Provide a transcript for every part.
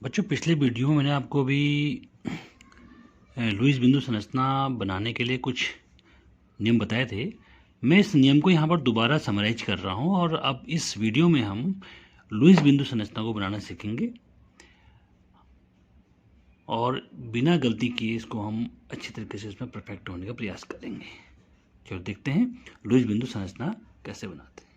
बच्चों, पिछले वीडियो में मैंने आपको अभी लुईस बिंदु संरचना बनाने के लिए कुछ नियम बताए थे। मैं इस नियम को यहाँ पर दोबारा समराइज कर रहा हूँ और अब इस वीडियो में हम लुईस बिंदु संरचना को बनाना सीखेंगे और बिना गलती किए इसको हम अच्छी तरीके से इसमें परफेक्ट होने का प्रयास करेंगे। चलो देखते हैं लुईस बिंदु संरचना कैसे बनाते हैं।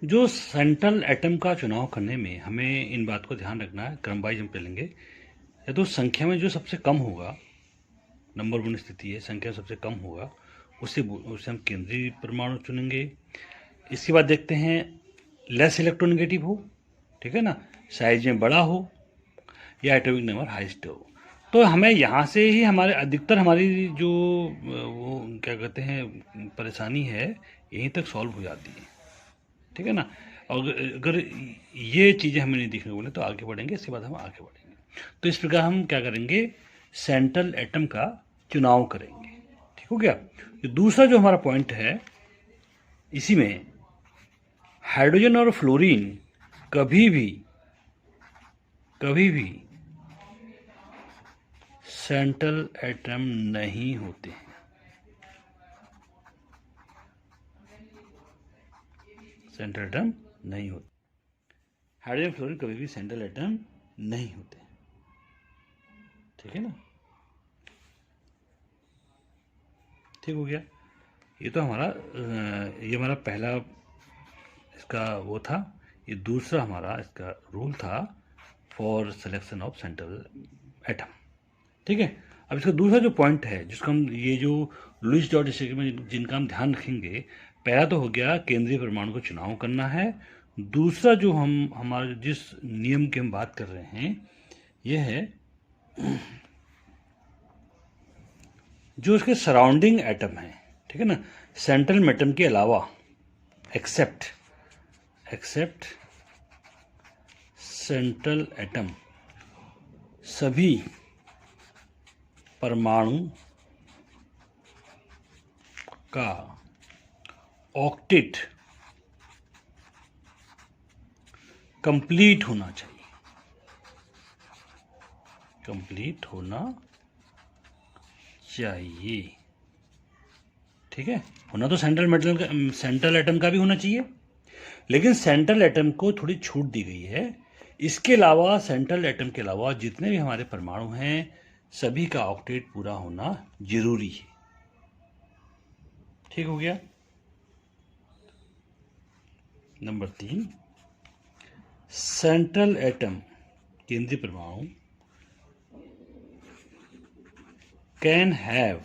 जो सेंट्रल एटम का चुनाव करने में हमें इन बात को ध्यान रखना है। क्रम वाइज हम चलेंगे। या तो संख्या में जो सबसे कम होगा, नंबर वन स्थिति है, संख्या सबसे कम होगा, उससे हम केंद्रीय परमाणु चुनेंगे। इसके बाद देखते हैं लेस इलेक्ट्रोनेगेटिव हो, ठीक है ना, साइज में बड़ा हो या एटॉमिक नंबर हाईएस्ट हो। तो हमें यहाँ से ही हमारे अधिकतर हमारी जो वो क्या कहते हैं परेशानी है यहीं तक सॉल्व हो जाती है, ठीक है ना। और अगर ये चीज़ें हमें नहीं दिखने को मिले तो आगे बढ़ेंगे, इसके बाद हम आगे बढ़ेंगे। तो इस प्रकार हम क्या करेंगे, सेंट्रल एटम का चुनाव करेंगे, ठीक हो गया। तो दूसरा जो हमारा पॉइंट है, इसी में हाइड्रोजन और फ्लोरीन कभी भी सेंट्रल एटम नहीं होते हैं। सेंट्रल एटम नहीं होते। हाइड्रोजन फ्लोरीन कभी भी सेंट्रल एटम नहीं होते, ठीक है ना। ठीक हो गया। ये तो ये हमारा पहला इसका वो था। ये दूसरा हमारा इसका रूल था for selection of central atom, ठीक है। अब इसका दूसरा जो पॉइंट है जिसको हम ये जो लुईस डॉट स्टिक में जिनका हम ध्यान रखेंगे, पहला तो हो गया केंद्रीय परमाणु को चुनाव करना है। दूसरा जो हमारे जिस नियम की हम बात कर रहे हैं ये है जो इसके सराउंडिंग एटम है, ठीक है ना, सेंट्रल एटम के अलावा एक्सेप्ट सेंट्रल एटम सभी परमाणु का ऑक्टेट कंप्लीट होना चाहिए, ठीक है। होना तो सेंट्रल एटम का भी होना चाहिए, लेकिन सेंट्रल एटम को थोड़ी छूट दी गई है। इसके अलावा सेंट्रल एटम के अलावा जितने भी हमारे परमाणु हैं सभी का ऑक्टेट पूरा होना जरूरी है, ठीक हो गया। नंबर 3, सेंट्रल एटम केंद्रीय परमाणु कैन हैव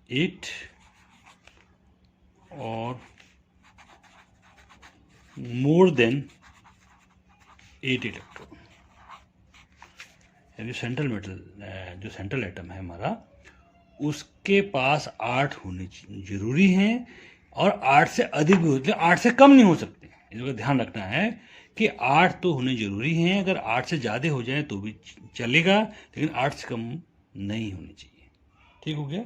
इट और मोर देन 8 इलेक्ट्रॉन। यानी जो सेंट्रल एटम है हमारा, उसके पास 8 होने जरूरी हैं और 8 से अधिक भी होते हैं, 8 से कम नहीं हो सकते। इसका ध्यान रखना है कि 8 तो होने जरूरी हैं। अगर 8 से ज़्यादा हो जाए तो भी चलेगा, लेकिन 8 से कम नहीं होनी चाहिए, ठीक हो गया।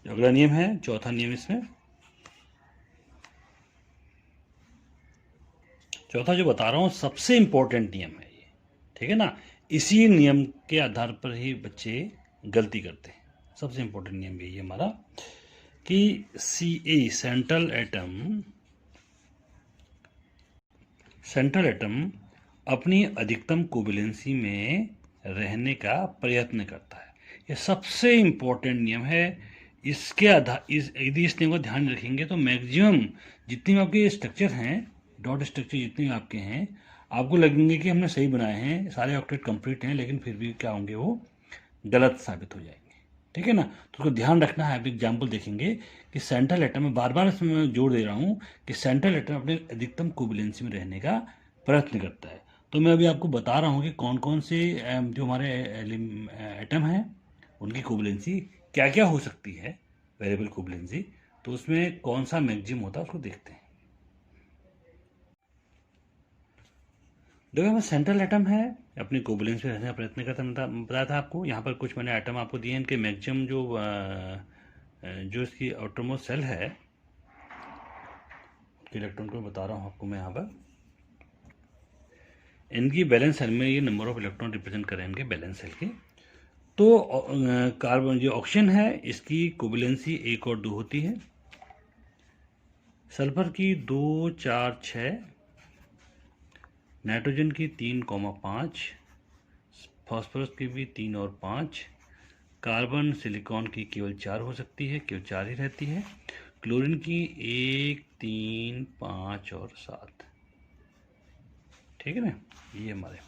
अगला नियम है, चौथा नियम, इसमें चौथा जो बता रहा हूँ सबसे इंपॉर्टेंट नियम है ये, ठीक है ना। इसी नियम के आधार पर ही बच्चे गलती करते हैं। सबसे इंपॉर्टेंट नियम यही है हमारा कि सेंट्रल एटम अपनी अधिकतम कोवैलेंसी में रहने का प्रयत्न करता है। ये सबसे इंपॉर्टेंट नियम है। इसके आधार यदि इस नियम का ध्यान रखेंगे तो मैक्सिमम जितने भी आपके स्ट्रक्चर हैं, डॉट स्ट्रक्चर जितने भी आपके हैं, आपको लगेंगे कि हमने सही बनाए हैं, सारे ऑक्टेट कंप्लीट हैं, लेकिन फिर भी क्या होंगे, वो गलत साबित हो जाएंगे, ठीक है ना। तो उसको ध्यान रखना है। आप एग्जाम्पल देखेंगे कि सेंट्रल एटम में बार बार इसमें मैं जोड़ दे रहा हूँ कि सेंट्रल एटम अपने अधिकतम कोवैलेंसी में रहने का प्रयत्न करता है। तो मैं अभी आपको बता रहा हूँ कि कौन कौन से जो हमारे एटम हैं उनकी कोवैलेंसी क्या क्या हो सकती है, वेरिएबल कोवैलेंसी। तो उसमें कौन सा मैक्सिमम होता है उसको देखते हैं। देखो, हमें सेंट्रल एटम है, अपनी कोवैलेंस में रहने का प्रयत्न करता, बताया था आपको। यहाँ पर कुछ मैंने एटम आपको दिए हैं, इनके मैक्सिमम जो जो इसकी आउटरमोस्ट सेल है, इलेक्ट्रॉन को बता रहा हूँ आपको मैं यहाँ पर। इनकी बैलेंस सेल में ये नंबर ऑफ इलेक्ट्रॉन रिप्रेजेंट करें इनके बैलेंस सेल के। तो कार्बन जो ऑक्सीजन है इसकी कोवैलेंसी 1 और 2 होती है, सल्फर की 2, 4, 6, नाइट्रोजन की 3,5, फास्फोरस की भी 3 और 5, कार्बन सिलिकॉन की केवल 4 हो सकती है, केवल 4 ही रहती है, क्लोरीन की 1, 3, 5 और 7। ठीक है ना, ये हमारे।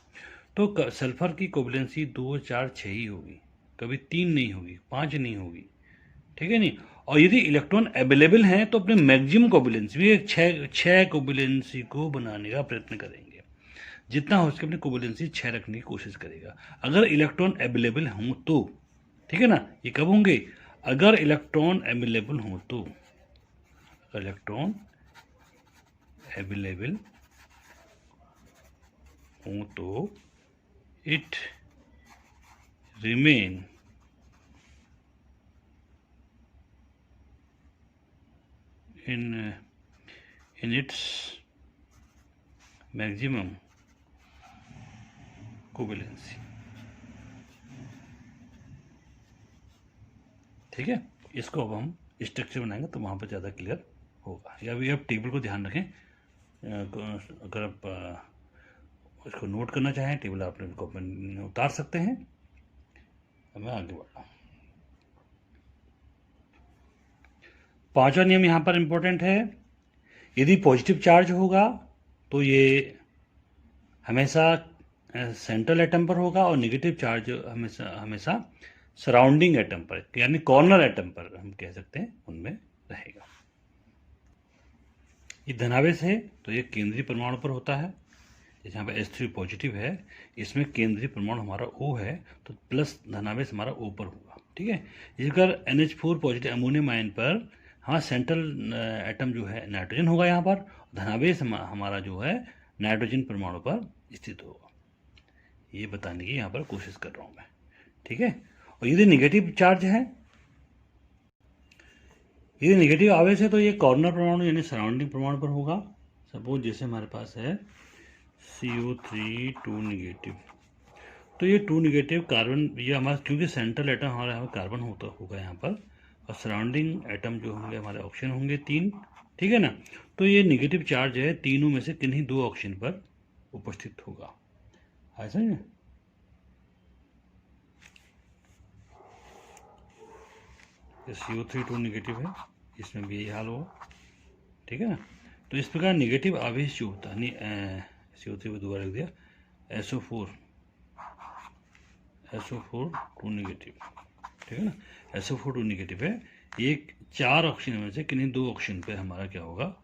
तो सल्फर की कोवैलेंसी 2, 4, 6 ही होगी, कभी 3 नहीं होगी, 5 नहीं होगी। ठीक है नहीं। और यदि इलेक्ट्रॉन अवेलेबल हैं तो अपने मैक्सिमम कोवैलेंसी भी 6 कोवैलेंसी को बनाने का प्रयत्न करेंगे, जितना हो सके अपनी कोवैलेंसी 6 रखने की कोशिश करेगा, अगर इलेक्ट्रॉन अवेलेबल हों तो। ठीक है ना, ये कब होंगे? अगर इलेक्ट्रॉन अवेलेबल हों तो, अगर इलेक्ट्रॉन अवेलेबल हों तो it remain in its maximum covalency. ठीक है, इसको अब हम स्ट्रक्चर बनाएंगे तो वहाँ पर ज़्यादा क्लियर होगा। या अभी आप टेबल को ध्यान रखें, अगर आप उसको नोट करना चाहें टेबल आप इनको उतार सकते हैं। अब मैं आगे बढ़ रहा हूँ। 5वां नियम यहाँ पर इम्पोर्टेंट है, यदि पॉजिटिव चार्ज होगा तो ये हमेशा सेंट्रल एटम पर होगा और नेगेटिव चार्ज हमेशा सराउंडिंग एटम पर, यानी कॉर्नर एटम पर हम कह सकते हैं, उनमें रहेगा। ये धनावेश है तो ये केंद्रीय परमाणु पर होता है, जैसे यहाँ पर H3 पॉजिटिव है, इसमें केंद्रीय परमाणु हमारा O है तो प्लस धनावेश हमारा O पर होगा। ठीक है, इसी प्रकार NH4 पॉजिटिव अमोनियम आयन पर हाँ सेंट्रल एटम जो है नाइट्रोजन होगा, यहाँ पर धनावेश हमारा जो है नाइट्रोजन परमाणु पर स्थित होगा। ये बताने की यहाँ पर कोशिश कर रहा हूँ मैं। ठीक है, और यदि नेगेटिव चार्ज है, यदि नेगेटिव आवेश है तो ये कॉर्नर परमाणु यानी सराउंडिंग परमाणु पर होगा। सपोज जैसे हमारे पास है CO3 2 निगेटिव, तो ये 2 निगेटिव कार्बन, ये हमारा क्योंकि सेंट्रल एटम हमारा यहाँ कार्बन होगा यहाँ पर, और सराउंडिंग एटम जो होंगे हमारे ऑक्सीजन होंगे 3। ठीक है ना, तो ये नेगेटिव चार्ज है, तीनों में से किन्हीं 2 ऑक्सीजन पर उपस्थित होगा, ऐसा है। CO3 2 निगेटिव है, इसमें भी यही हाल होगा। ठीक है ना, तो इस प्रकार नेगेटिव आवेश जो होता है, CO3 को दोबारा लिख दिया, SO4 2 निगेटिव। ठीक है ना, SO4 2 निगेटिव है, एक 4 ऑक्सीजन में से किन्हीं 2 ऑक्सीजन पे हमारा क्या होगा,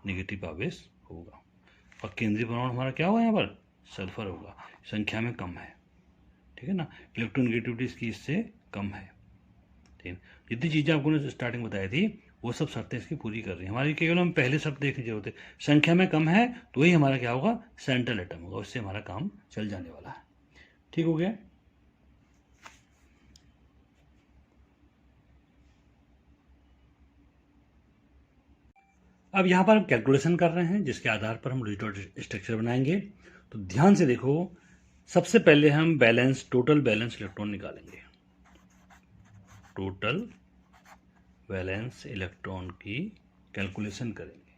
नेगेटिव आवेश होगा। और केंद्रीय परमाणु हमारा क्या होगा, यहाँ पर सल्फर होगा, संख्या में कम है। ठीक है ना, इलेक्ट्रोनेगेटिविटी इसकी इससे कम है। ठीक है, जितनी चीज़ें आपको ने स्टार्टिंग बताई थी वो सब शर्तें इसकी पूरी कर रही हैं। हमारी केवल हम पहले शर्त देखने जरूरत है, संख्या में कम है तो वही हमारा क्या होगा, सेंट्रल एटम होगा, उससे हमारा काम चल जाने वाला है। ठीक हो गया। अब यहाँ पर हम कैलकुलेशन कर रहे हैं जिसके आधार पर हम रिजिड स्ट्रक्चर बनाएंगे। तो ध्यान से देखो, सबसे पहले हम टोटल बैलेंस इलेक्ट्रॉन निकालेंगे। टोटल वैलेंस इलेक्ट्रॉन की कैलकुलेशन करेंगे।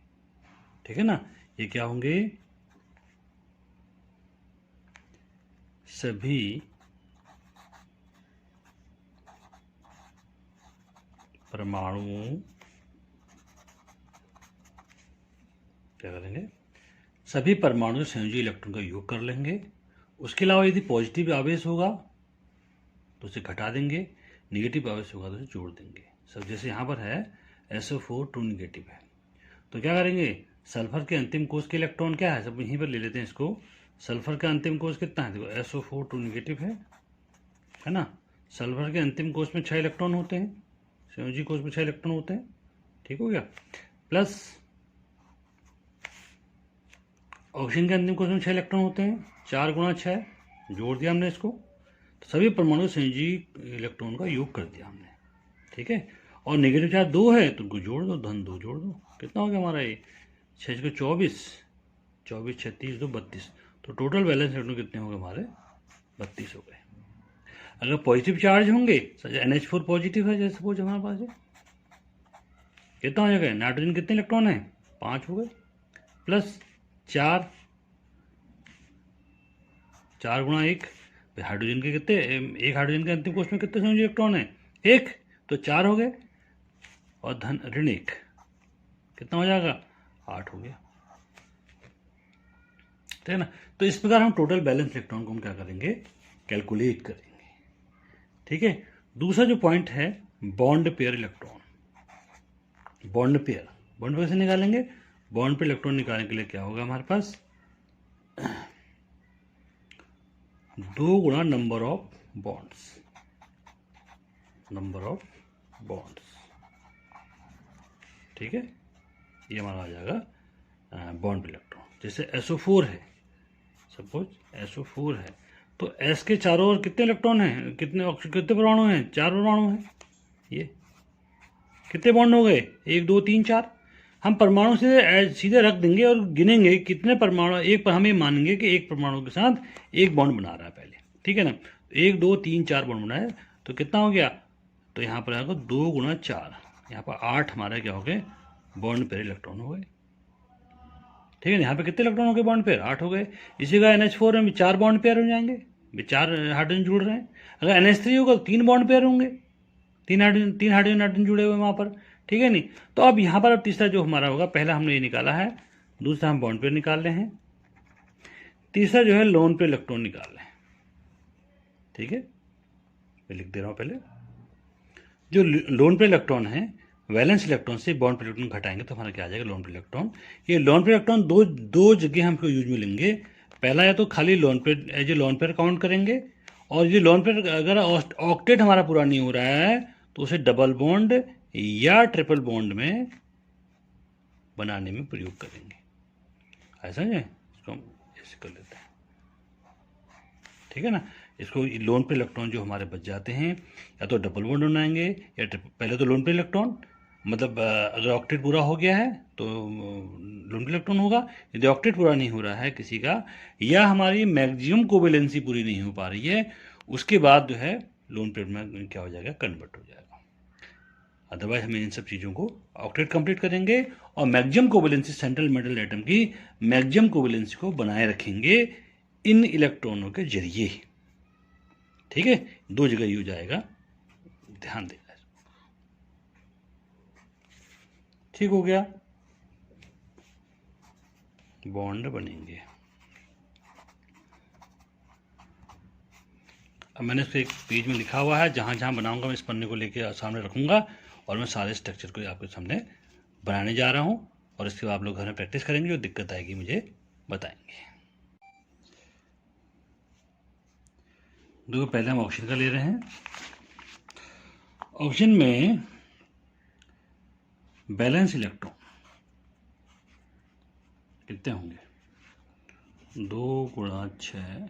ठीक है ना, ये क्या होंगे, सभी परमाणुओं, क्या करेंगे, सभी परमाणु संयोजी इलेक्ट्रॉन का योग कर लेंगे। उसके अलावा यदि पॉजिटिव आवेश होगा तो उसे घटा देंगे, नेगेटिव आवेश होगा तो उसे जोड़ देंगे। सब जैसे यहाँ पर है SO4 2 निगेटिव है, तो क्या करेंगे, सल्फर के अंतिम कोष के इलेक्ट्रॉन क्या है, सब यहीं पर ले लेते हैं इसको। सल्फर का अंतिम कोष कितना है, देखो SO4 2 निगेटिव है ना। सल्फर के अंतिम कोष में 6 इलेक्ट्रॉन होते हैं, संयोजी कोष में 6 इलेक्ट्रॉन होते हैं। ठीक हो गया, प्लस ऑक्सीजन के अंतिम कोष में 6 इलेक्ट्रॉन होते हैं, 4 गुणा 6 जोड़ दिया हमने इसको, तो सभी परमाणु संयोजी इलेक्ट्रॉन का योग कर दिया हमने। ठीक है, और नेगेटिव चार्ज 2 है तो उनको जोड़ दो, धन 2 जोड़ दो, कितना हो गया हमारा ये 6 को 24, 24 36 2 32, तो टोटल बैलेंस इलेक्ट्रॉन कितने हो गए हमारे 32 हो गए। अगर पॉजिटिव चार्ज होंगे, NH4 पॉजिटिव है जैसे सपोज हमारे पास है, कितना हो जाएगा, नाइट्रोजन कितने इलेक्ट्रॉन है 5 हो गए, प्लस 4 गुणा 1, हाइड्रोजन के कितने, एक हाइड्रोजन के अंतिम कोष में कितने संयोजी इलेक्ट्रॉन है 1, तो 4 हो गए, और धन ऋण 1 कितना हो जाएगा 8 हो गया, ठीक है ना। तो इस प्रकार हम टोटल बैलेंस इलेक्ट्रॉन को हम क्या करेंगे, कैलकुलेट करेंगे, ठीक है। दूसरा जो पॉइंट है bond pair electron, bond pair कैसे निकालेंगे, बॉन्ड पेयर इलेक्ट्रॉन निकालने के लिए क्या होगा हमारे पास 2 गुणा नंबर ऑफ बॉन्ड्स, ठीक है, ये हमारा आ जाएगा बॉन्ड पेयर इलेक्ट्रॉन। जैसे SO4 है, सपोज SO4 है, तो S के चारों ओर कितने इलेक्ट्रॉन हैं, कितने परमाणु हैं, 4 परमाणु हैं, ये कितने बॉन्ड हो गए 1 2 3 4, हम परमाणु से सीधे रख देंगे और गिनेंगे कितने परमाणु, एक पर हम ये मानेंगे कि एक परमाणु के साथ एक बॉन्ड बना रहा है पहले, ठीक है ना, 1 2 3 4 बॉन्ड बनाया, तो कितना हो गया, तो यहाँ पर आएगा 2 गुणा 4, यहाँ पर 8 हमारे क्या हो गए बॉन्ड पेयर इलेक्ट्रॉन हो गए, ठीक है। यहाँ पे कितने इलेक्ट्रॉन हो गए बॉन्ड पेयर 8 हो गए। इसी का NH4 में भी 4 बॉन्ड पेयर हो जाएंगे, 4 हाइड्रोजन जुड़ रहे हैं। अगर NH3 होगा तो 3 बॉन्ड पेयर होंगे, 3 हाइड्रोजन जुड़े हुए वहाँ पर, ठीक है नहीं। तो अब यहाँ पर अब तीसरा जो हमारा होगा, पहला हमने ये निकाला है, दूसरा हम बॉन्ड पेयर निकाल रहे हैं, तीसरा जो है लोन पेयर इलेक्ट्रॉन निकाल रहे हैं, ठीक है। मैं लिख दे रहा हूँ पहले, जो लोन पेयर इलेक्ट्रॉन है वैलेंस इलेक्ट्रॉन से बॉन्ड पेयर इलेक्ट्रॉन घटाएंगे तो हमारा क्या आ जाएगा लोन पेयर इलेक्ट्रॉन। ये लोन पेयर इलेक्ट्रॉन दो जगह हमको यूज में लेंगे, पहला या तो खाली lone pair as a lone pair count करेंगे, और ये लोन पेयर अगर ऑक्टेट हमारा पूरा नहीं हो रहा है तो उसे डबल बॉन्ड या ट्रिपल बॉन्ड में बनाने में प्रयोग करेंगे, ऐसा है, इसको हम ऐसे कर लेते हैं, ठीक है ना। इसको लोन पेयर इलेक्ट्रॉन जो हमारे बच जाते हैं या तो डबल बॉन्ड बनाएंगे या पहले तो लोन पेयर इलेक्ट्रॉन, मतलब अगर ऑक्टेट पूरा हो गया है तो लोन पेयर इलेक्ट्रॉन होगा, यदि ऑक्टेट पूरा नहीं हो रहा है किसी का, या हमारी मैक्सिमम कोवेलेंसी पूरी नहीं हो पा रही है, उसके बाद जो है लोन पेयर में क्या हो जाएगा कन्वर्ट हो जाएगा। अदरवाइज हमें इन सब चीज़ों को ऑक्टेट कंप्लीट करेंगे और maximum covalency central metal atom की मैक्सिमम कोवेलेंसी को बनाए रखेंगे इन इलेक्ट्रॉनों के जरिए, ठीक है। 2 जगह यूज आएगा, ध्यान देना, ठीक हो गया, बॉन्ड बनेंगे। अब मैंने इसको एक पेज में लिखा हुआ है, जहाँ जहाँ बनाऊंगा मैं इस पन्ने को लेके सामने रखूंगा और मैं सारे स्ट्रक्चर को आपके सामने बनाने जा रहा हूँ, और इसके बाद आप लोग घर में प्रैक्टिस करेंगे, जो दिक्कत आएगी मुझे बताएंगे। देखो पहले हम ऑक्सीजन का ले रहे हैं, ऑक्सीजन में बैलेंस इलेक्ट्रॉन कितने होंगे 2 गुणा 6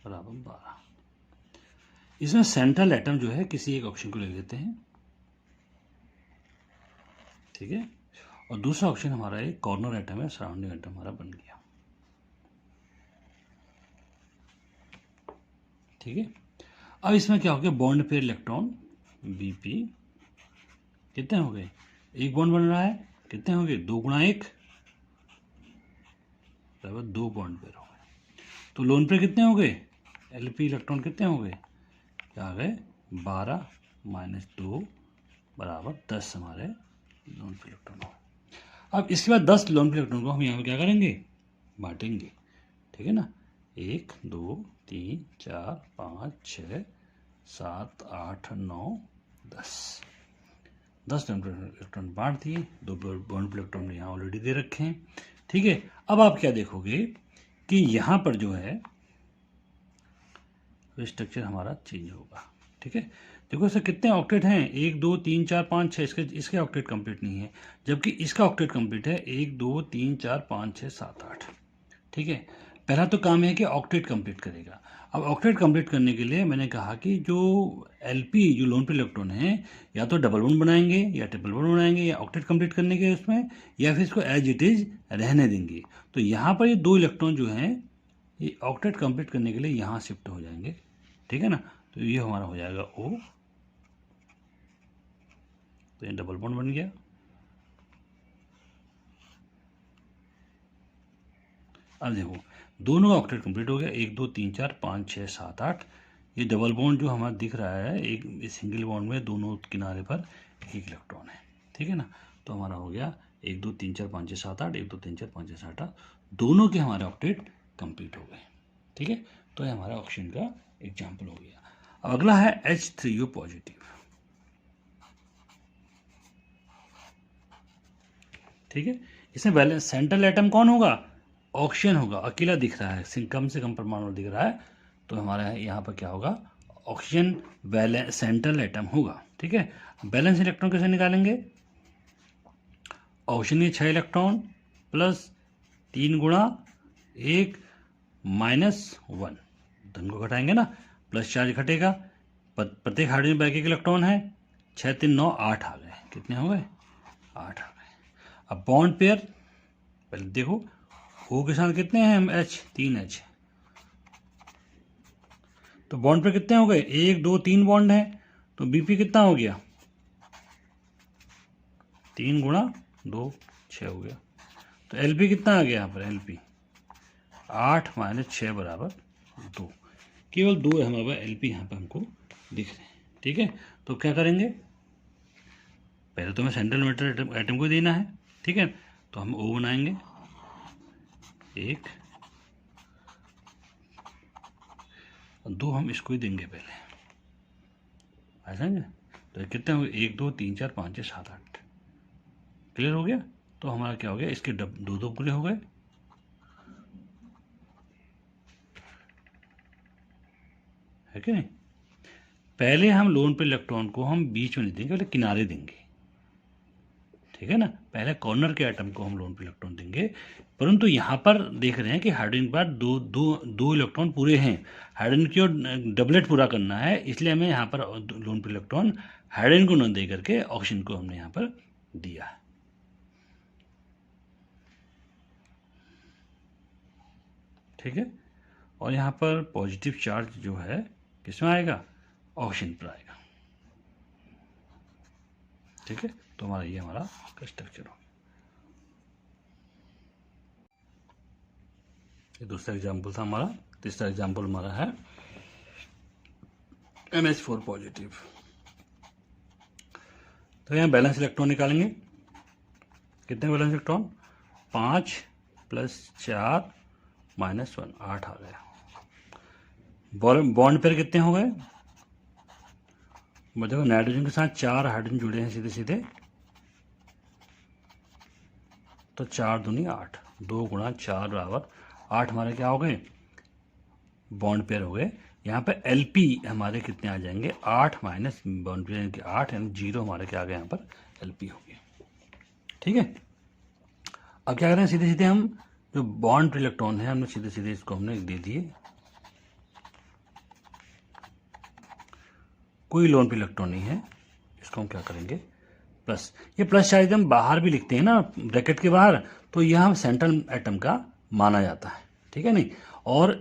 बराबर 12। इसमें सेंट्रल एटम जो है किसी एक ऑक्सीजन को ले लेते हैं, ठीक है, और दूसरा ऑक्सीजन हमारा एक कॉर्नर एटम है, सराउंडिंग एटम हमारा बन गया, ठीक है। अब इसमें क्या हो गया बॉन्ड पेयर इलेक्ट्रॉन Bp कितने हो गए, एक बॉन्ड बन रहा है, कितने हो गए 2 गुणा 1 बराबर 2 बॉन्ड पेयर हो गए। तो लोन पेयर कितने हो गए Lp इलेक्ट्रॉन कितने हो गए, क्या आ गए 12 माइनस 2 बराबर 10 हमारे लोन पेयर इलेक्ट्रॉन हो गए। अब इसके बाद 10 लोन पेयर इलेक्ट्रॉन को हम यहाँ पे क्या करेंगे बांटेंगे, ठीक है ना, 1 2 3 4 5 6 7 8 9 10 लोन पेयर इलेक्ट्रॉन बांट दिए, 2 बॉन्ड पेयर इलेक्ट्रॉन यहाँ ऑलरेडी दे रखे हैं, ठीक है। अब आप क्या देखोगे कि यहाँ पर जो है स्ट्रक्चर हमारा चेंज होगा, ठीक है। देखो सर कितने ऑक्टेट हैं 1 2 3 4 5 6, इसके ऑक्टेट कंप्लीट नहीं है, जबकि इसका ऑक्टेट कंप्लीट है 1 2 3 4 5 6 7 8, ठीक है। पहला तो काम है कि ऑक्टेट कंप्लीट करेगा। अब ऑक्टेट कंप्लीट करने के लिए मैंने कहा कि जो एलपी जो लोन पे इलेक्ट्रॉन है या तो डबल बॉन्ड बनाएंगे या ट्रिपल बॉन्ड बनाएंगे या ऑक्टेट कंप्लीट करने के उसमें, या फिर इसको एज इट इज रहने देंगे। तो यहाँ पर ये 2 इलेक्ट्रॉन जो हैं ये ऑक्टेट कंप्लीट करने के लिए यहाँ शिफ्ट हो जाएंगे, ठीक है ना। तो ये हमारा हो जाएगा O, तो ये डबल बॉन्ड बन गया। अब देखो दोनों का ऑक्टेट कंप्लीट हो गया, 1 2 3 4 5 6 7 8। ये डबल बॉन्ड जो हमारा दिख रहा है, एक सिंगल बॉन्ड में दोनों किनारे पर 1 इलेक्ट्रॉन है, ठीक है ना। तो हमारा हो गया 1 2 3 4 5 6 7 8, 1 2 3 4 5 6 7 8, दोनों के हमारे ऑक्टेट कंप्लीट हो गए, ठीक है। तो ये हमारा ऑक्सीजन का एग्जाम्पल हो गया। अब अगला है H3O पॉजिटिव, ठीक है। इसमें बैलेंस सेंट्रल एटम कौन होगा? ऑक्सीजन होगा, अकेला दिख रहा है, कम से कम परमाणु दिख रहा है, तो हमारा यहाँ पर क्या होगा? ऑक्सीजन बैलेंस सेंट्रल एटम होगा, ठीक है। बैलेंस इलेक्ट्रॉन कैसे निकालेंगे? ऑक्सीजन के 6 इलेक्ट्रॉन प्लस 3 गुणा 1 माइनस 1, धन को घटाएंगे ना, प्लस चार्ज घटेगा, प्रत्येक हाइड्रोजन पर 1 इलेक्ट्रॉन है, 6 3 9 8 आ गए, कितने हो गए? 8 आ गए। अब बॉन्ड पेयर पहले देखो, O के साथ कितने हैं हम? H, 3H, तो बॉन्ड पेयर कितने हो गए? 1 2 3 बॉन्ड है, तो BP कितना हो गया? 3 गुणा 2 6 हो गया। तो LP कितना आ गया यहाँ पर? LP 8 माइनस 6 बराबर 2, केवल 2 है हमारे पास LP यहाँ पर हमको दिख रहे हैं, ठीक है। तो क्या करेंगे? पहले तो हमें सेंट्रल मेटल एटम को देना है, ठीक है। तो हम O बनाएंगे, 1 और 2 हम इसको ही देंगे पहले, ऐसा है। तो कितने हो गए? 1 2 3 4 5 6 7 8, क्लियर हो गया। तो हमारा क्या हो गया? इसके 2 2 पूरे हो गए, है कि नहीं। पहले हम लोन पे इलेक्ट्रॉन को हम बीच में नहीं देंगे, पहले किनारे देंगे, ठीक है ना। पहले कॉर्नर के एटम को हम लोन पे इलेक्ट्रॉन देंगे, परंतु यहाँ पर देख रहे हैं कि हाइड्रोजन के बाद दो इलेक्ट्रॉन पूरे हैं, हाइड्रोजन की ओर डबलेट पूरा करना है, इसलिए हमें यहाँ पर लोन पे इलेक्ट्रॉन हाइड्रोजन को न दे करके ऑक्सीजन को हमने यहाँ पर दिया है, ठीक है। और यहाँ पर पॉजिटिव चार्ज जो है किसमें आएगा? ऑक्सीजन पर आएगा, ठीक है। तो हमारा ये हमारा स्ट्रक्चर हो। ये दूसरा एग्जाम्पल था हमारा। तीसरा एग्जाम्पल हमारा है MH4 पॉजिटिव। तो यहाँ बैलेंस इलेक्ट्रॉन निकालेंगे, कितने बैलेंस इलेक्ट्रॉन? 5 प्लस 4 माइनस 1, 8 आ गया। बॉन्ड पेयर कितने हो गए? देखो नाइट्रोजन के साथ 4 हाइड्रोजन जुड़े हैं सीधे सीधे, तो 4 दूनी 8, 2 गुणा 4 बराबर 8 हमारे क्या हो गए? बॉन्ड पेयर हो गए। यहाँ पे LP हमारे कितने आ जाएंगे? 8 माइनस बॉन्ड पेयर के 8, यानी 0 हमारे क्या आ गए? यहाँ पर LP हो गया, ठीक है। अब क्या करें? सीधे सीधे हम जो बॉन्ड इलेक्ट्रॉन है हमने सीधे सीधे इसको हमने दे दिए, कोई लोन पे इलेक्ट्रॉन नहीं है, इसको हम क्या करेंगे? प्लस। ये प्लस चार्ज हम बाहर भी लिखते हैं ना ब्रैकेट के बाहर, तो यह हम सेंट्रल एटम का माना जाता है, ठीक है नहीं। और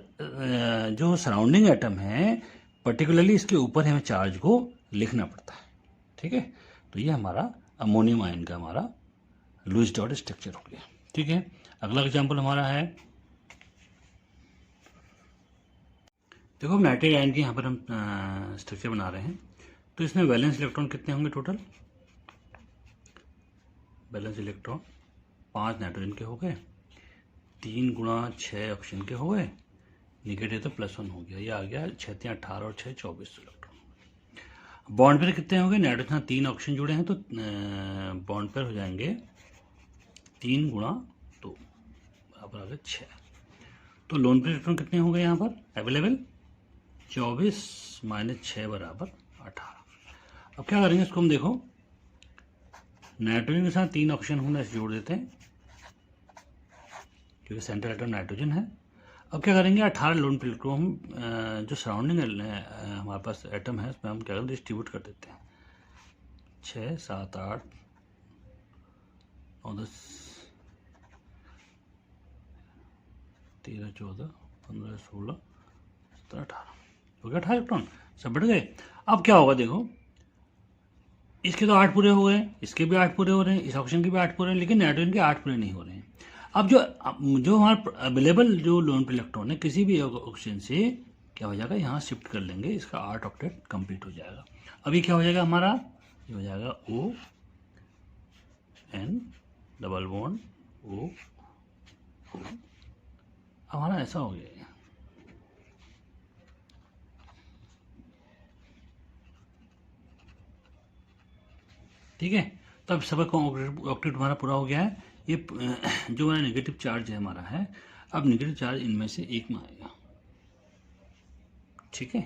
जो सराउंडिंग एटम है पर्टिकुलरली इसके ऊपर हमें चार्ज को लिखना पड़ता है, ठीक है। तो ये हमारा अमोनियम आयन का हमारा लुईस डॉट स्ट्रक्चर हो गया, ठीक है। अगला एग्जाम्पल हमारा है, देखो नाइट्रिक आयन की यहाँ पर हम स्ट्रक्चर बना रहे हैं। तो इसमें वैलेंस इलेक्ट्रॉन कितने होंगे टोटल? बैलेंस इलेक्ट्रॉन 5 नाइट्रोजन के हो गए, 3 गुणा 6 ऑक्सीजन के हो गए, निगेटिव तो +1 हो गया, ये आ गया 6 3 18 और 6 24 इलेक्ट्रॉन। बॉन्ड पेयर कितने हो गए? नाइट्रोजन 3 ऑक्सीजन जुड़े हैं, तो बॉन्ड पेयर हो जाएंगे 3 गुणा 2 बराबर आ गए 6। तो लोन पेयर इलेक्ट्रॉन कितने हो गए यहाँ पर अवेलेबल? 24 माइनस 6 बराबर 18। अब क्या करेंगे इसको हम देखो, नाइट्रोजन के साथ 3 ऑक्सीजन होना जोड़ देते हैं, क्योंकि सेंट्रल एटम नाइट्रोजन है। अब क्या करेंगे, 18 लोन पेयर को हम जो सराउंडिंग हमारे पास एटम है उसमें हम क्या करें, डिस्ट्रीब्यूट कर देते हैं। 6, 7, 8, 9, 10, 13, 14, 15, 16, 17, 18 हो गया। 18 इलेक्ट्रॉन सब बढ़ गए। अब क्या होगा देखो, इसके तो 8 पूरे हो गए, इसके भी 8 पूरे हो रहे हैं, इस ऑक्सीजन के भी 8 पूरे हैं, लेकिन नाइट्रोजन के 8 पूरे नहीं हो रहे हैं। अब जो हमारा अवेलेबल जो लोन पे इलेक्ट्रॉन है किसी भी ऑक्सीजन से क्या हो जाएगा, यहाँ शिफ्ट कर लेंगे, इसका 8 ऑक्टेट कंप्लीट हो जाएगा। अभी क्या हो जाएगा हमारा, ये हो जाएगा O N double bond O O। हमारा ऐसा हो गया, ठीक है। तो अब सबका ऑक्टेट हमारा पूरा हो गया है। ये जो हमारा नेगेटिव चार्ज है हमारा है, अब नेगेटिव चार्ज इनमें से एक में आएगा, ठीक है।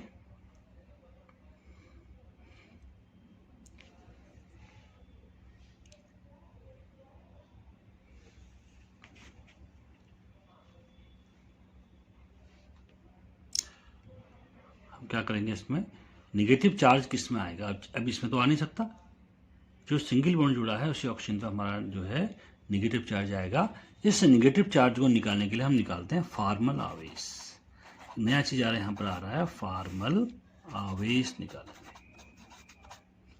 हम क्या करेंगे, इसमें नेगेटिव चार्ज किस में आएगा, अब इसमें तो आ नहीं सकता, जो सिंगल बॉन्ड जुड़ा है उसी ऑक्सीजन पर हमारा जो है नेगेटिव चार्ज आएगा। इस नेगेटिव चार्ज को निकालने के लिए हम निकालते हैं फार्मल आवेश। नया चीज आ रहा है, यहाँ पर आ रहा है फार्मल आवेश निकालेंगे,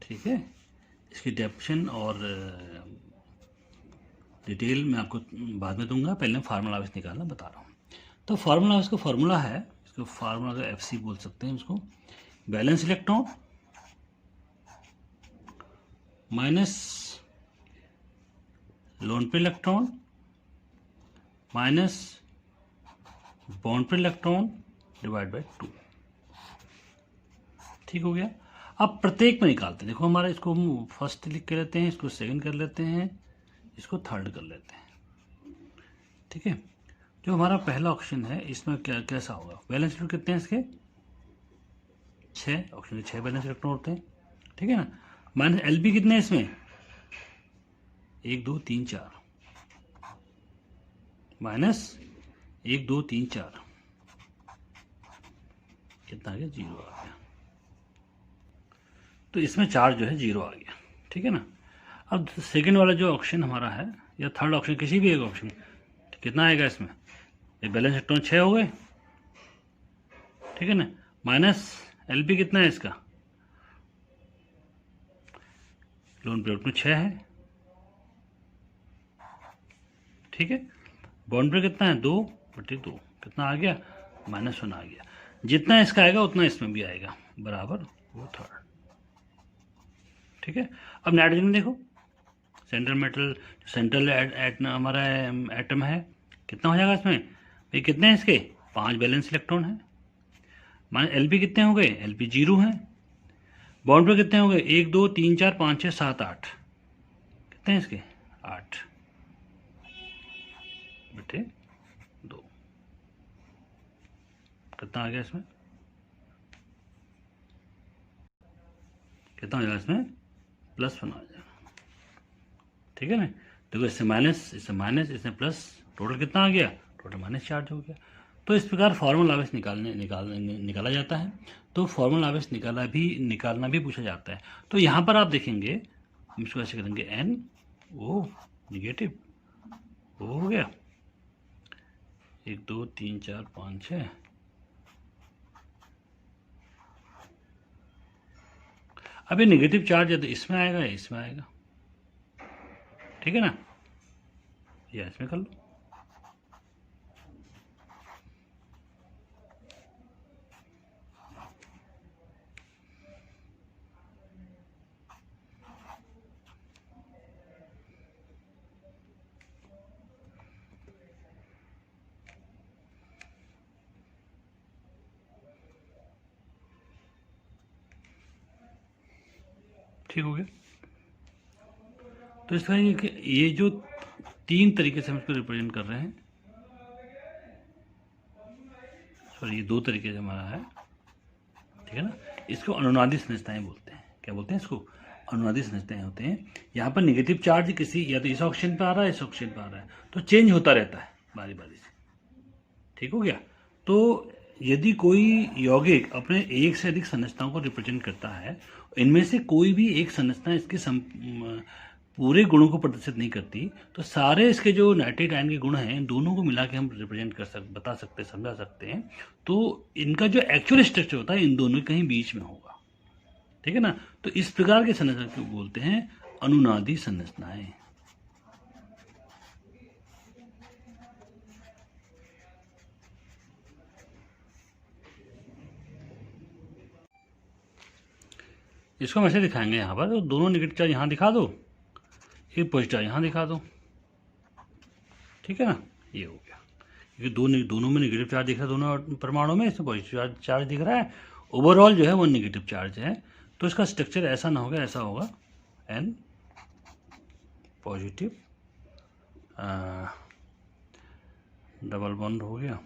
ठीक है। इसकी डेफिनेशन और डिटेल मैं आपको बाद में दूंगा, पहले फार्मल आवेश निकालना बता रहा हूँ। तो फार्मल आवेश का फॉर्मूला है, इसको फार्मूला का FC बोल सकते हैं इसको, बैलेंस इलेक्ट्रॉन माइनस लोन पे इलेक्ट्रॉन माइनस बॉन्ड पे इलेक्ट्रॉन डिवाइड बाय 2, ठीक हो गया। अब प्रत्येक में निकालते हैं, देखो हमारा इसको हम फर्स्ट लिख के लेते हैं, इसको सेकंड कर लेते हैं, इसको थर्ड कर लेते हैं, ठीक है। जो हमारा पहला ऑप्शन है इसमें क्या कैसा होगा, बैलेंस इलेक्ट्रॉन कितने हैं इसके, 6, ऑप्शन 6 बैलेंस इलेक्ट्रॉन होते हैं, ठीक है ना। माइनस LP कितने हैं इसमें, 1, 2, 3, 4 माइनस 1, 2, 3, 4 कितना आ गया, 0 आ गया। तो इसमें चार्ज जो है 0 आ गया, ठीक है ना। अब सेकंड वाला जो ऑप्शन हमारा है या थर्ड ऑप्शन, किसी भी एक ऑप्शन, कितना आएगा इसमें, ये बैलेंस इलेक्ट्रॉन 6 हो गए, ठीक है ना, माइनस LP कितना है इसका, लोन पे इलेक्ट्रॉन 6 है, ठीक है। बॉन्ड पे कितना है, 2/2, कितना आ गया, -1 आ गया। जितना इसका आएगा उतना इसमें भी आएगा, बराबर वो थर्ड, ठीक है। अब नाइट्रोजन देखो, सेंट्रल हमारा एटम है, कितना हो जाएगा इसमें भाई, कितने हैं इसके, 5 बैलेंस इलेक्ट्रॉन है। माने LP कितने हो गए, LP 0 है। बॉन्ड पे कितने हो गए, 1, 2, 3, 4, 5, 6, 7, 8, कितने हैं इसके, 8 बेटे 2, कितना आ गया इसमें, कितना हो जाएगा इसमें, +1 आ जाएगा, ठीक है ना। देखो इससे माइनस, इसमें प्लस, टोटल कितना आ गया, टोटल माइनस चार्ज हो गया। तो इस प्रकार फॉर्मल आवेश निकाला जाता है। तो फॉर्मल आवेश निकालना भी पूछा जाता है। तो यहाँ पर आप देखेंगे, हम इसको ऐसे करेंगे, NO नेगेटिव, हो गया 1, 2, 3, 4, 5, 6, अब ये नेगेटिव चार्ज है तो इसमें आएगा या इसमें आएगा, ठीक है ना, या इसमें कर लो, ठीक हो गया। तो इस तरह ये जो 3 तरीके से हम इसको रिप्रेजेंट कर रहे हैं, सॉरी ये 2 तरीके से हमारा है, ठीक है ना। इसको अनुनादी संरचनाएं बोलते हैं, क्या बोलते हैं इसको, अनुनादी संरचनाएं होते हैं। यहाँ पर नेगेटिव चार्ज किसी या तो इस ऑक्सीजन पे आ रहा है, इस ऑक्सीजन पे आ रहा है, तो चेंज होता रहता है बारी बारी से, ठीक हो गया। तो यदि कोई यौगिक अपने एक से अधिक संरचनाओं को रिप्रेजेंट करता है, इनमें से कोई भी एक संरचना इसके पूरे गुणों को प्रदर्शित नहीं करती, तो सारे इसके जो नाइट्रेट आयन के गुण हैं, दोनों को मिला के हम रिप्रेजेंट बता सकते हैं, समझा सकते हैं। तो इनका जो एक्चुअल स्ट्रक्चर होता है इन दोनों के कहीं बीच में होगा, ठीक है ना। तो इस प्रकार की संरचना को बोलते हैं अनुनादी संरचनाएं। इसको हम ऐसे दिखाएंगे यहाँ पर, तो दोनों नेगेटिव चार्ज यहाँ दिखा दो, एक पॉजिटिव चार्ज यहाँ दिखा दो, ठीक है ना। ये हो गया, क्योंकि दोनों में नेगेटिव चार्ज दिख रहा है, दोनों परमाणु में इसमें पॉजिटिव चार्ज दिख रहा है, ओवरऑल जो है वो नेगेटिव चार्ज है। तो इसका स्ट्रक्चर ऐसा ना होगा, ऐसा होगा N पॉजिटिव, डबल बॉन्ड हो गया,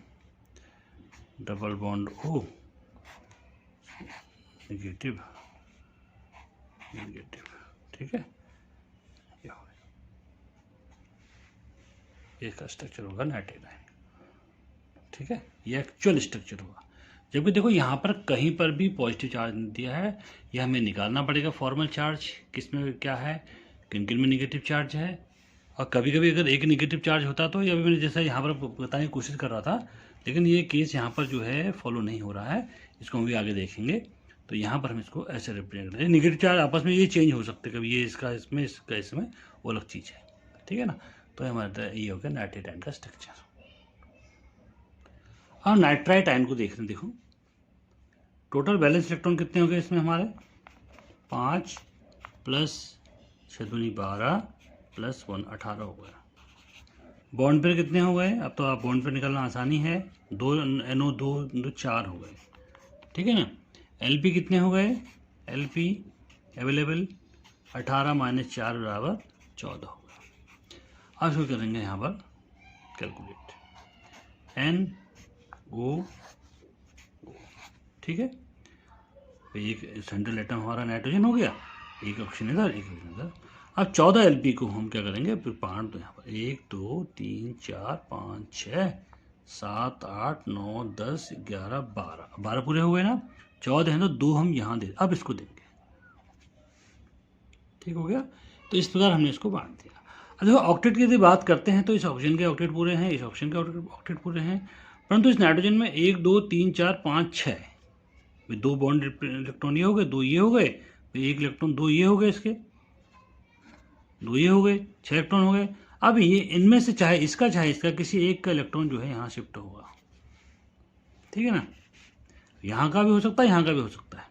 डबल बॉन्ड O नेगेटिव, ठीक है। ये इसका स्ट्रक्चर होगा नाइट्रेट आयन, ठीक है। ये एक्चुअल स्ट्रक्चर होगा। जबकि देखो यहाँ पर कहीं पर भी पॉजिटिव चार्ज नहीं दिया है, यह हमें निकालना पड़ेगा फॉर्मल चार्ज, किस में क्या है, किन किन में निगेटिव चार्ज है। और कभी कभी अगर एक निगेटिव चार्ज होता तो ये अभी मैंने जैसा यहाँ पर बताने की कोशिश कर रहा था, लेकिन ये केस यहाँ पर जो है फॉलो नहीं हो रहा है, इसको हम भी आगे देखेंगे। तो यहाँ पर हम इसको ऐसे रिप्रेजेंट करें, नेगेटिव चार्ज आपस में ये चेंज हो सकते, कभी ये इसका इसमें, इसका इसमें, वो अलग चीज़ है, ठीक है ना। तो हमारा ये हो गया नाइट्रेट आयन का स्ट्रक्चर। अब नाइट्राइट आयन को देखते हैं। देखो टोटल बैलेंस इलेक्ट्रॉन कितने हो गए इसमें हमारे, 5 प्लस 6 दूनी 12 प्लस 1 18 हो गया। बॉन्ड पेयर कितने हो गए, अब तो आप बॉन्ड पेयर निकालना आसानी है, 2 NO2 4 हो गए, ठीक है ना। LP कितने हो गए, LP अवेलेबल 18 - 4 बराबर 14 हो गया। अब इसको करेंगे यहाँ पर कैलकुलेट, NO, ठीक है। तो एक सेंट्रल एटम हमारा नाइट्रोजन हो गया, एक ऑप्शन इधर, एक ऑप्शन इधर। अब 14 LP को हम क्या करेंगे, फिर 5 तो यहाँ पर 1 2 3 4 5 6 7 8 9 10 11 12 पूरे हो गए ना, 14 हैं तो 2 हम यहाँ दे, अब इसको देंगे, ठीक हो गया। तो इस प्रकार हमने इसको बांट दिया। अब देखो ऑक्टेट की यदि बात करते हैं तो इस ऑक्सीजन के ऑक्टेट पूरे हैं, इस ऑक्सीजन के ऑक्टेट पूरे हैं, परंतु इस नाइट्रोजन में 1 2 3 4 5 6, 2 बॉन्ड इलेक्ट्रॉन ये हो गए, 2 ये हो गए, 1 इलेक्ट्रॉन, 2 ये हो गए, इसके 2 ये हो गए, 6 इलेक्ट्रॉन हो गए। अब ये इनमें से चाहे इसका किसी एक का इलेक्ट्रॉन जो है यहाँ शिफ्ट होगा, ठीक है ना। यहाँ का भी हो सकता है, यहाँ का भी हो सकता है,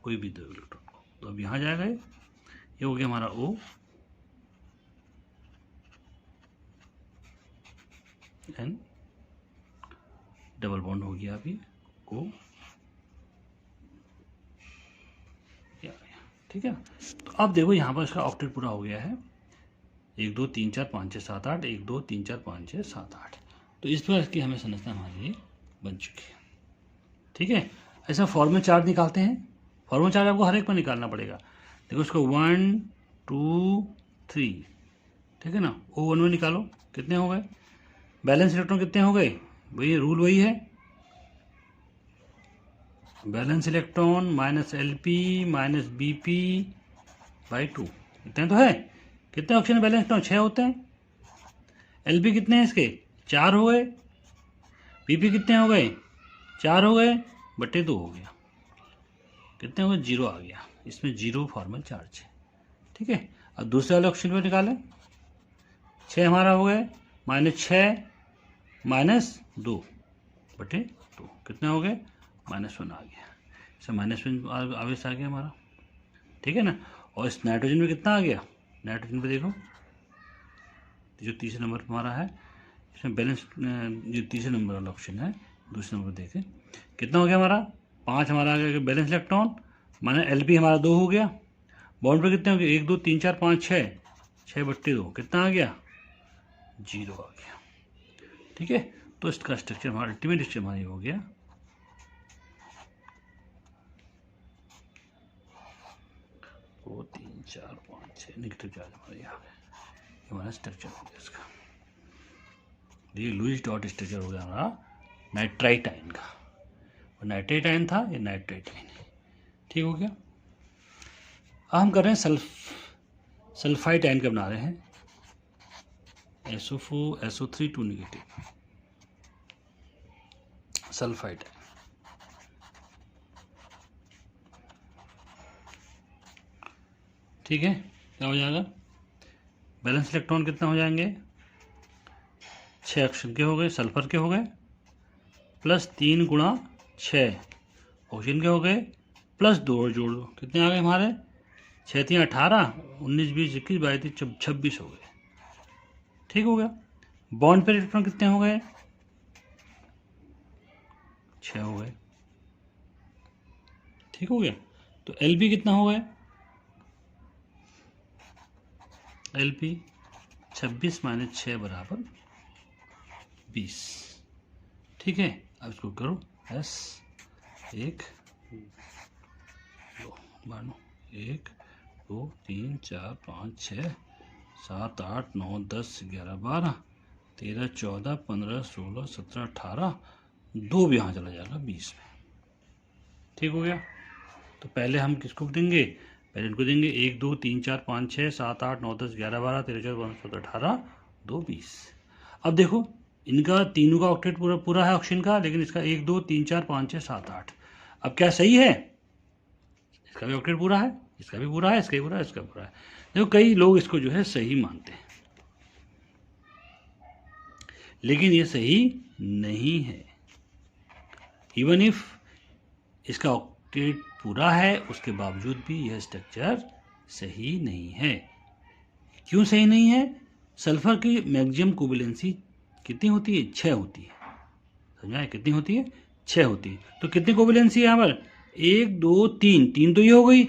कोई भी 2 इलेक्ट्रॉन को। तो अब यहाँ जाएगा, ये हो गया हमारा O, N डबल बॉन्ड हो गया अभी O, ठीक है। तो अब देखो यहाँ पर इसका ऑक्टेट पूरा हो गया है, 1 2 3 4 5 6 7 8, 1 2 3 4 5 6 7 8। तो इस प्रकार की हमें संरचना हमारी ये बन चुकी है, ठीक है। ऐसा फॉर्मल चार्ज निकालते हैं, फॉर्मल चार्ज आपको हर एक पर निकालना पड़ेगा। देखो इसको 1 2 3, ठीक है ना। O1 में निकालो, कितने हो गए, बैलेंस इलेक्ट्रॉन कितने हो गए, वही रूल वही है, balance electron -LP -BP by 2, इतने तो है। कितने ऑक्सीजन बैलेंस इलेक्ट्रॉन, 6 होते हैं। LP कितने हैं इसके, 4 हो गए। PP कितने हो गए, 4 हो गए, बटे 2 हो गया, कितने हो गए, 0 आ गया, इसमें 0 फॉर्मल चार्ज है, ठीक है। अब दूसरे वाले ऑक्सीजन पर निकालें, 6 हमारा हो गए, -6 - 2 बटे 2, कितने हो गए, -1 आ गया, इसे -1 आवेश आ गया हमारा, ठीक है ना। और इस नाइट्रोजन में कितना आ गया, नाइट्रोजन पे देखो जो तीसरे नंबर पर हमारा है, इसमें बैलेंस जो तीसरे नंबर वाला ऑप्शन है, दूसरे नंबर देखें कितना हो गया हमारा, 5 हमारा आ गया बैलेंस इलेक्ट्रॉन, LP हमारा 2 हो गया। बॉन्ड पर कितने हो गए, 1 2 3 4 5 6 बट्टे 2, कितना आ गया, 0 आ गया, ठीक है। तो इसका स्ट्रक्चर हमारा अल्टीमेट स्ट्रक्चर हमारा हो गया 2 3 4 5 6, नेगेटिव चार्ज हमारा यहाँ है, ये हमारा स्ट्रक्चर हो गया इसका, ये लुईस डॉट स्ट्रक्चर हो गया हमारा नाइट्राइट आयन का। और नाइट्रेट आयन था, ये नाइट्रेट आयन है। ठीक हो गया। अब हम कर रहे हैं सल्फाइड आयन का बना रहे हैं, SO4 SO3 2 नेगेटिव सल्फाइड। ठीक है, क्या हो जाएगा, बैलेंस इलेक्ट्रॉन कितना हो जाएंगे, 6 ऑक्सीजन के हो गए, सल्फर के हो गए, प्लस 3 गुणा 6 ऑक्सीजन के हो गए, प्लस 2 जोड़ दो, कितने आ गए हमारे, 6 3 18, 19 20 21 22 26 हो गए। ठीक हो गया। बॉन्ड पे इलेक्ट्रॉन कितने हो गए, 6 हो गए। ठीक हो गया। तो LP कितना हो गया, LP 26 - 6 बराबर 20। ठीक है, अब इसको करो S 1 2 मानो 1 2 3 4 5 6 7 8 9 10 11 12 13 14 15 16 17 18, 2 भी यहाँ चला जाएगा 20 में। ठीक हो गया। तो पहले हम किसको देंगे, पहले इनको देंगे 1 2 3 4 5 6 7 8 9 10 11 12 13 14 15 16 18, 2 20। अब देखो इनका तीनों का ऑक्टेट पूरा पूरा है ऑक्सीजन का, लेकिन इसका 1 2 3 4 5 6 7 8। अब क्या सही है, इसका भी ऑक्टेट पूरा है, इसका भी पूरा है, इसका भी पूरा है, इसका पूरा है। देखो कई लोग इसको जो है सही मानते हैं, लेकिन ये सही नहीं है। इवन इफ इसका ऑक्टेट पूरा है, उसके बावजूद भी यह स्ट्रक्चर सही नहीं है। क्यों सही नहीं है, सल्फर की मैक्सिमम कोवेलेंसी कितनी होती है, 6 होती है। समझा है, कितनी होती है, 6 होती है। तो कितनी कोवेलेंसी है यहाँ पर, 1 2 3 3 तो ये हो गई,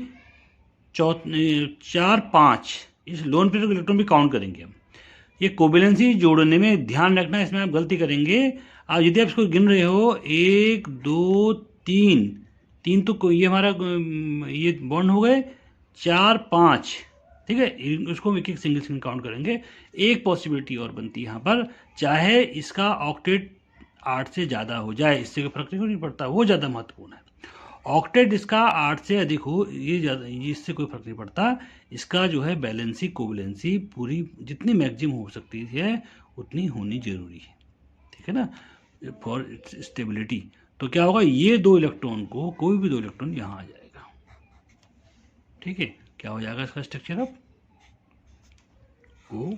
4 5, इस लोन पेयर इलेक्ट्रॉन भी काउंट करेंगे हम। ये कोवेलेंसी जोड़ने में ध्यान रखना, इसमें आप गलती करेंगे। आप यदि आप इसको गिन रहे हो 1 2 3 3, तो ये हमारा ये बॉन्ड हो गए 4 5। ठीक है, इसको एक एक सिंगल काउंट करेंगे। एक पॉसिबिलिटी और बनती है यहाँ पर, चाहे इसका ऑक्टेट 8 से ज़्यादा हो जाए, इससे कोई फर्क नहीं पड़ता, वो ज़्यादा महत्वपूर्ण है। ऑक्टेट इसका 8 से अधिक हो, ये ज़्यादा, इससे कोई फर्क नहीं पड़ता। इसका जो है बैलेंसी कोवेलेंसी पूरी जितनी मैक्सिमम हो सकती है उतनी होनी जरूरी है। ठीक है ना, फॉर स्टेबिलिटी। तो क्या होगा, ये 2 इलेक्ट्रॉन को, कोई भी 2 इलेक्ट्रॉन यहाँ आ जाएगा। ठीक है, क्या हो जाएगा इसका स्ट्रक्चर, अब O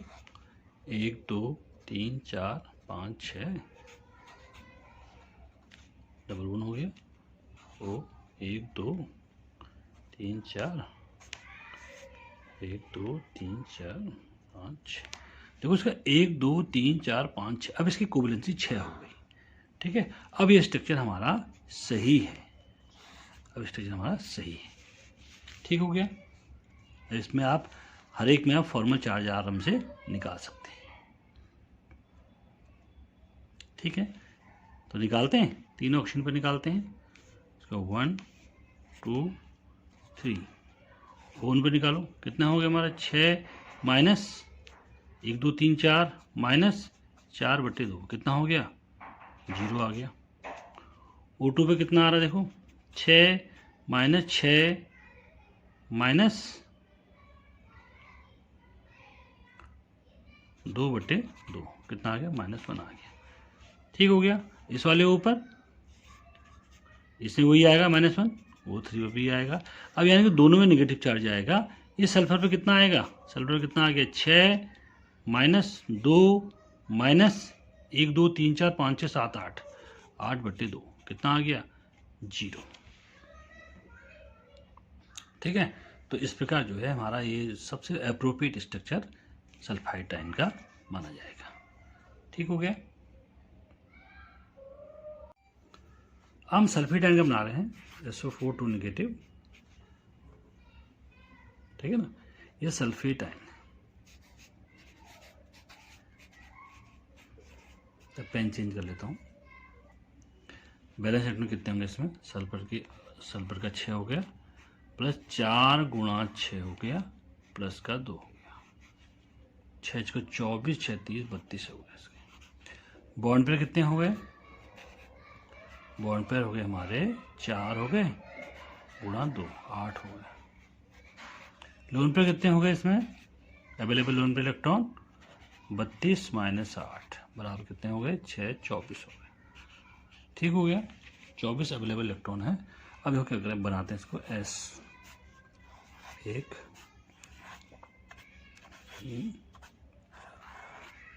1 2 3 4 5 6 डबल वन हो गया, O 1 2 3 4 1 2 3 4 5 6। देखो इसका 1 2 3 4 5 6, अब इसकी कोवेलेंसी 6 हो गई। ठीक है, अब ये स्ट्रक्चर हमारा सही है, अब स्ट्रक्चर हमारा सही है। ठीक हो गया। इसमें आप हर एक में आप फॉर्मल चार्ज आराम से निकाल सकते हैं। ठीक है, तो निकालते हैं, तीनों ऑप्शन पर निकालते हैं। इसका 1 2 3 फोन पर निकालो, कितना हो गया हमारा, 6 माइनस 1 2 3 4 माइनस 4/2, कितना हो गया, 0 आ गया। O2 पे कितना आ रहा है, देखो 6 माइनस 6 माइनस 2/2, कितना आ गया, -1 आ गया। ठीक हो गया। इस वाले ऊपर इसमें वही आएगा -1, O3 पे भी आएगा। अब यानी कि दोनों में नेगेटिव चार्ज आएगा। ये सल्फर पे कितना आएगा, सल्फर पे कितना आ गया, 6 माइनस 2 माइनस 1 2 3 4 5 6 7 8, 8/2, कितना आ गया, 0। ठीक है, तो इस प्रकार जो है हमारा ये सबसे अप्रोप्रिएट स्ट्रक्चर सल्फाइड आयन का माना जाएगा। ठीक हो गया। हम सल्फेट आयन का बना रहे हैं, SO4 2 नेगेटिव। ठीक है ना, ये सल्फेट आयन है। तो पेन चेंज कर लेता हूँ। बैलेंस इलेक्ट्रॉन कितने होंगे इसमें, सल्फर का 6 हो गया, प्लस 4 गुणा 6 हो गया, प्लस का 2 हो गया, 6 को 24 6 30 32 हो गया। इसके बॉन्ड पे कितने हो गए, बॉन्ड पेयर हो गए हमारे 4 हो गए, गुणा 2 8 हो गए। लोन पेयर कितने हो गए इसमें, अवेलेबल लोन पेयर इलेक्ट्रॉन 32 - 8 बराबर कितने हो गए, 6 24 हो गए। ठीक हो गया, 24 अवेलेबल इलेक्ट्रॉन है। अब देखो क्या करें, बनाते हैं इसको S 1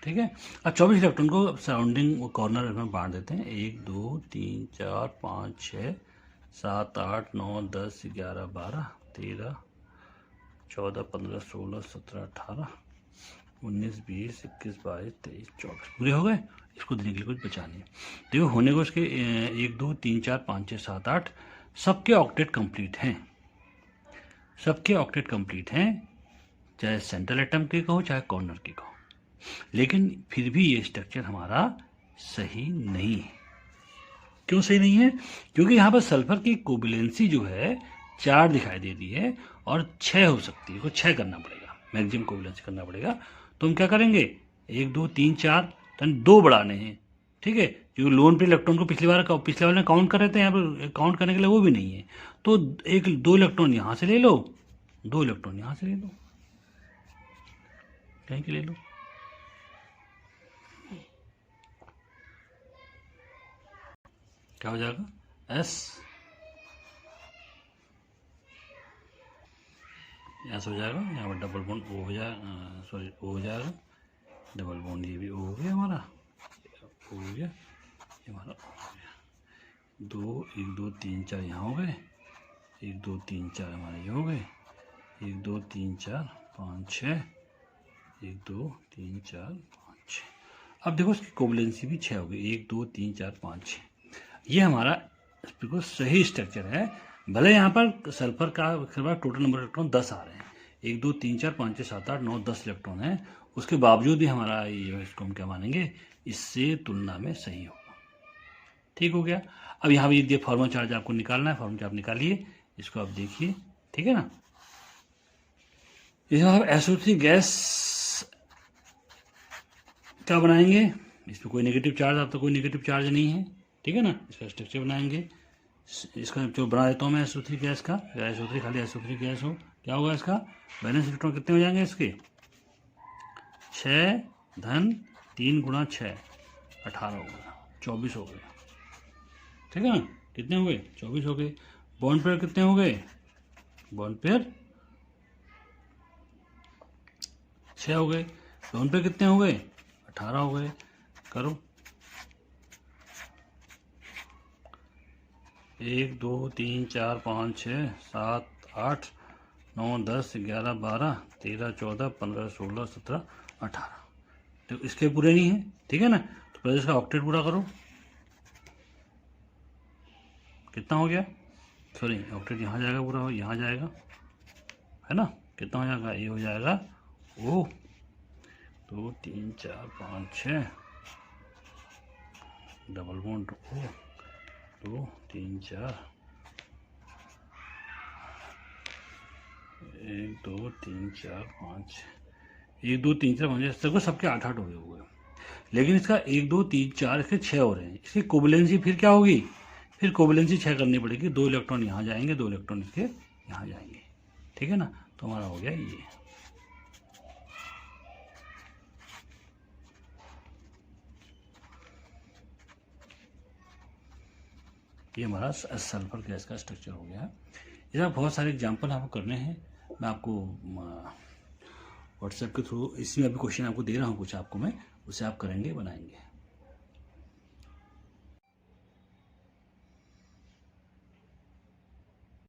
ठीक है। अब 24 इलेक्ट्रॉन को सराउंडिंग कॉर्नर में बांट देते हैं, 1 2 3 4 5 6 7 8 9 10 11 12 13 14 15 16 17 18 19 20 21 22 23 24 पूरे हो गए। इसको देने के लिए कुछ बचा नहीं। देखो होने को इसके 1 2 3 4 5 6 7 8 सबके ऑक्टेट कंप्लीट हैं, सबके ऑक्टेट कंप्लीट हैं, चाहे सेंट्रल एटम के कहो चाहे कॉर्नर के कहो। लेकिन फिर भी ये स्ट्रक्चर हमारा सही नहीं है। क्यों सही नहीं है, क्योंकि यहाँ पर सल्फर की कोवैलेंसी जो है 4 दिखाई दे रही है और 6 हो सकती है, को 6 करना पड़ेगा, मैक्सिमम कोवैलेंसी करना पड़ेगा। तो हम क्या करेंगे, 1 2 3 4 2 बढ़ाने हैं। ठीक है, क्योंकि लोन पे इलेक्ट्रॉन को पिछले वाले ने काउंट कर रहे थे, यहाँ पर काउंट करने के लिए वो भी नहीं है। तो 2 इलेक्ट्रॉन यहाँ से ले लो, 2 इलेक्ट्रॉन यहाँ से ले लो, कहीं के ले लो। क्या हो जाएगा, S हो जाएगा, यहाँ पर डबल बॉन्ड O हो जाएगा, सॉरी O हो जाएगा, डबल बॉन्ड ये भी O हो गया हमारा, O हो गया, ये हमारा O हो गया। 2 1 2 3 4 यहाँ हो गए, 1 2 3 4 हमारे ये हो गए, 1 2 3 4 5 6 1 2 3 4 5 6। अब देखो इसकी कोवैलेंसी भी 6 हो गई, 1 2 3 4 5 6। ये हमारा बिल्कुल सही स्ट्रक्चर है। भले यहाँ पर सल्फर का टोटल नंबर इलेक्ट्रॉन 10 आ रहे हैं, 1 2 3 4 5 6 7 8 9 10 इलेक्ट्रॉन है, उसके बावजूद भी हमारा ये इसको हम क्या मानेंगे, इससे तुलना में सही होगा। ठीक हो गया। अब यहाँ भी फॉर्मल चार्ज आपको निकालना है, फॉर्मल चार्ज निकालिए, इसको आप देखिए, ठीक है ना। इसमें आप SO3 गैस क्या बनाएंगे, इसमें कोई नेगेटिव चार्ज, अब तो कोई नेगेटिव चार्ज नहीं है, ठीक है ना। इसका स्ट्रक्चर बनाएंगे, इसका जो बना देता हूँ मैं SO3 गैस का, SO3 खाली SO3 गैस हो, क्या होगा इसका बैलेंस इलेक्ट्रॉन कितने हो जाएंगे इसके, 6 धन 3 गुणा 6 18 हो गया, 24 हो गया, ठीक है ना। कितने हो गए, 24 हो गए। बॉन्ड पेयर कितने हो गए, बॉन्ड पेयर 6 हो गए। लोन पेयर कितने हो गए, 18 हो गए। करो 1 2 3 4 5 6 7 8 9 10 11 12 13 14 15 16 17 18। तो इसके पूरे नहीं है, ठीक है ना। तो पहले इसका ऑक्टेट पूरा करो, कितना हो गया, सॉरी ऑक्टेट यहाँ जाएगा पूरा, हो यहाँ जाएगा, है ना। कितना हो जाएगा, ये हो जाएगा O 2 3 4 5 6 डबल बॉन्ड O 2 3 4 1 2 3 4 5 1 2 3 4 5 6 सबके 8 8 हो गए। लेकिन इसका 1 2 3 4 इसके 6 हो रहे हैं। इसकी कोवैलेंसी फिर क्या होगी, फिर कोवैलेंसी 6 करनी पड़ेगी, 2 इलेक्ट्रॉन यहाँ जाएंगे, 2 इलेक्ट्रॉन इसके यहाँ जाएंगे, ठीक है ना। तो हमारा हो गया ये हमारा सल्फर गैस का स्ट्रक्चर हो गया। इसका बहुत सारे एग्जाम्पल आपको करने हैं, मैं आपको व्हाट्सएप के थ्रू इसमें अभी क्वेश्चन आपको दे रहा हूँ, कुछ आपको मैं उसे आप करेंगे, बनाएंगे।